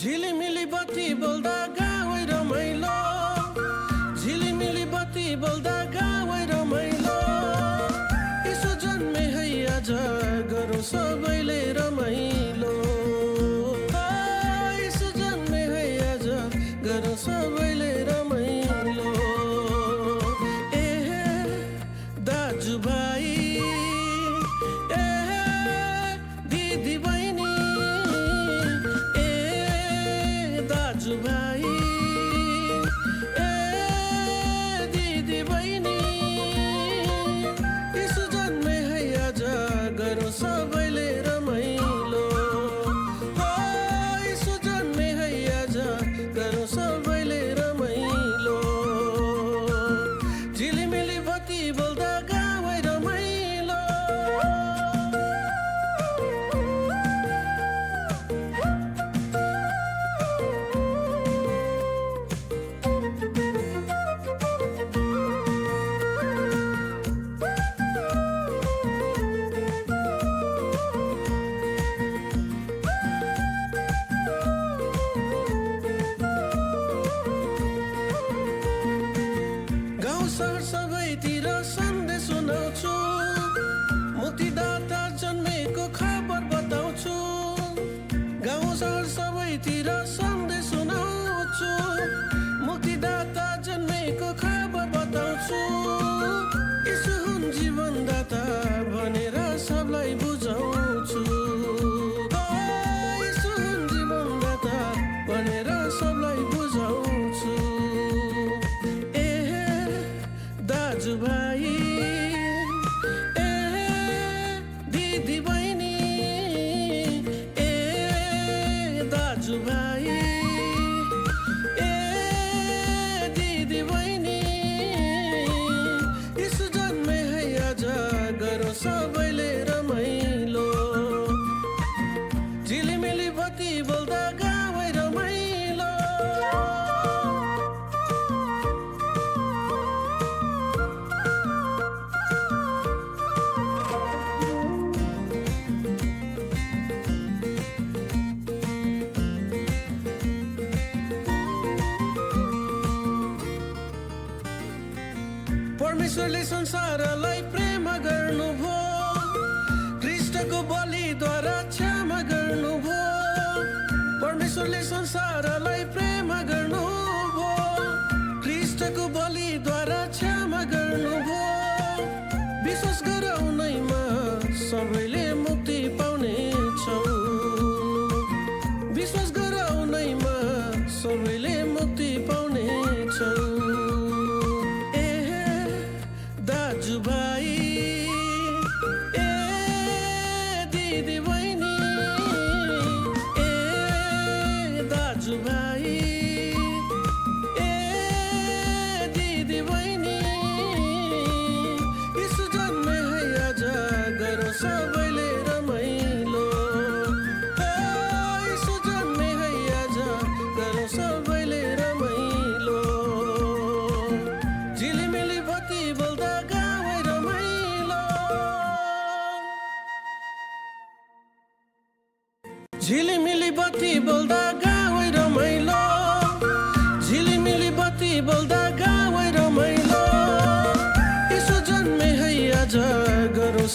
झिलिमिली बत्ती बोल्दा गाउँ रमाइलो, झिलिमिली बत्ती बोल्दा गाउँ रमाइलो। यसो जन्मे है आज गरौँ सबैले रमाइलो, यसो जन्मे है आज गरौँ सबैले रमाइलो। ए दाजुभाइ, ए दिदी बहिनी, दाजुभाइ, ए दिदी बहिनी, यसो जन्मे है आज गरौँ सबैले रमाइलो, यसो जन्मे है आज गरौँ सबैले रमाइलो। झिलिमिली बत्ती बोल्दा गाउँ रमाइलो। गाउँ सहर सबैतिर सन्देश सुनाउँछु, मुक्तिदाता जन्मेको खबर बताउँछु। गाउँ सहर सबैतिर सन्देश सुनाउँछु, मुक्तिदाता जन्मेको खबर बताउँछु। यसो हुन् जीवनदाता भनेर सबलाई बुझाउँछु, यसो हुन् जीवनदाता भनेर सबलाई बुझाउँछु। दाजुभाइ, ए दिदी बहिनी, ए दाजुभाइ, ए दिदी बहिनी, यसो जन्मे है आज गरौँ सबैले रमाइलो। झिलिमिली बत्ती बोल्दा गाउँ रमाइलो। परमेश्वरले संसारलाई प्रेम गर्नुभयो, ख्रीष्टको बलिद्वारा क्षमा गर्नुभयो। परमेश्वरले संसारलाई प्रेम गर्नुभयो, ख्रीष्टको बलिद्वारा क्षमा गर्नुभयो। विश्वास गरौँ नैमा सबैले मुक्ति पाउनेछौँ, विश्वास गरौँ नैमा सबैले मुक्ति पाउनेछौँ। दाजुभाइ, ए दिदी बहिनी, ए दाजुभाइ, ए दिदी बहिनी, यसो जन्मे है आज गरौँ सबैले रमाइलो, यसो जन्मे है आज गरौँ सबैले रमाइलो। झिलिमिली बत्ती बोल्दा गाउँ रमाइलो। झिलिमिली बत्ती बोल्दा गाउँ रमाइलो, झिलिमिली बत्ती बोल्दा गाउँ रमाइलो। यसो जन्मे है आज गरौँ